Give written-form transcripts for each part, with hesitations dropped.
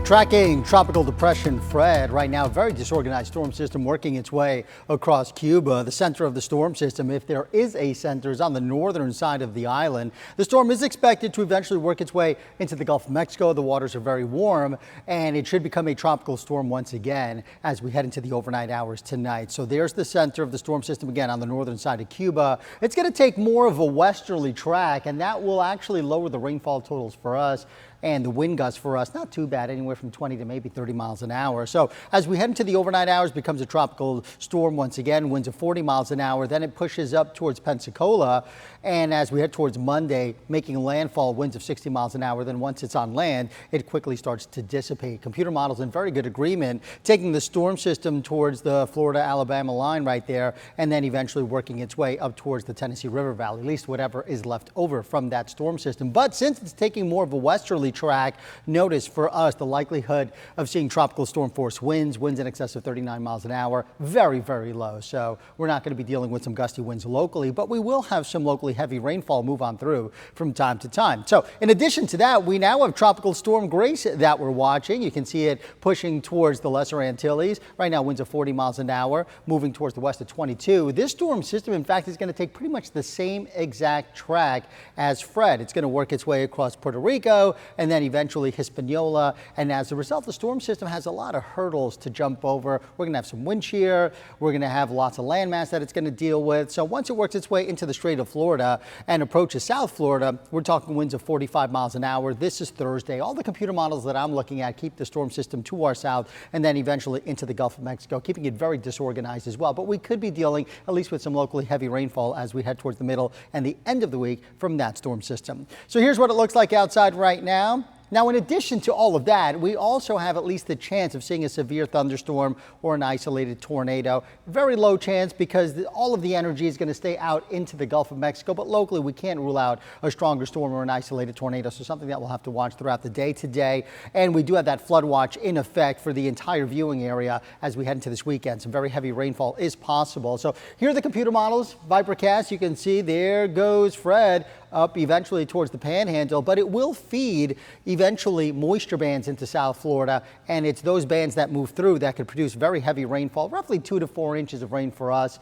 Tracking Tropical Depression Fred. Right now, a very disorganized storm system working its way across Cuba. The center of the storm system, if there is a center, is on the northern side of the island. The storm is expected to eventually work its way into the Gulf of Mexico. The waters are very warm, and it should become a tropical storm once again as we head into the overnight hours tonight. So there's the center of the storm system again on the northern side of Cuba. It's going to take more of a westerly track, and that will actually lower the rainfall totals for us. And the wind gusts for us, not too bad, anywhere from 20 to maybe 30 miles an hour. So as we head into the overnight hours, becomes a tropical storm once again, winds of 40 miles an hour. Then it pushes up towards Pensacola. And as we head towards Monday, making landfall, winds of 60 miles an hour. Then once it's on land, it quickly starts to dissipate. Computer models in very good agreement, taking the storm system towards the Florida-Alabama line right there, and then eventually working its way up towards the Tennessee River Valley, at least whatever is left over from that storm system. But since it's taking more of a westerly track, notice for us the likelihood of seeing tropical storm force winds in excess of 39 miles an hour, very, very low. So we're not going to be dealing with some gusty winds locally, but we will have some locally heavy rainfall move on through from time to time. So in addition to that, we now have Tropical Storm Grace that we're watching. You can see it pushing towards the Lesser Antilles. Right now, winds of 40 miles an hour, moving towards the west of 22. This storm system, in fact, is going to take pretty much the same exact track as Fred. It's going to work its way across Puerto Rico and then eventually Hispaniola. And as a result, the storm system has a lot of hurdles to jump over. We're going to have some wind shear. We're going to have lots of landmass that it's going to deal with. So once it works its way into the Strait of Florida and approaches South Florida, we're talking winds of 45 miles an hour. This is Thursday. All the computer models that I'm looking at keep the storm system to our south and then eventually into the Gulf of Mexico, keeping it very disorganized as well. But we could be dealing at least with some locally heavy rainfall as we head towards the middle and the end of the week from that storm system. So here's what it looks like outside right now. Now, in addition to all of that, we also have at least the chance of seeing a severe thunderstorm or an isolated tornado. Very low chance because all of the energy is going to stay out into the Gulf of Mexico. But locally, we can't rule out a stronger storm or an isolated tornado. So something that we'll have to watch throughout the day today. And we do have that flood watch in effect for the entire viewing area as we head into this weekend. Some very heavy rainfall is possible. So here are the computer models. Vipercast, you can see there goes Fred up eventually towards the panhandle, but it will feed eventually moisture bands into South Florida, and it's those bands that move through that could produce very heavy rainfall, roughly 2 to 4 inches of rain for us.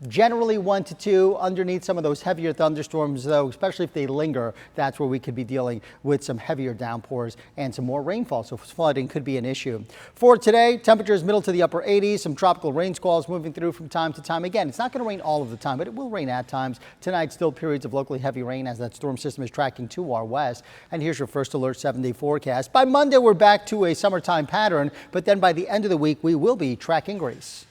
Generally 1 to 2 underneath some of those heavier thunderstorms, though, especially if they linger. That's where we could be dealing with some heavier downpours and some more rainfall. So flooding could be an issue. For today, temperatures middle to the upper 80s, some tropical rain squalls moving through from time to time. Again, it's not going to rain all of the time, but it will rain at times. Tonight, still periods of locally heavy rain as that storm system is tracking to our west. And here's your first alert 7-day forecast. By Monday, we're back to a summertime pattern, but then by the end of the week, we will be tracking Grace.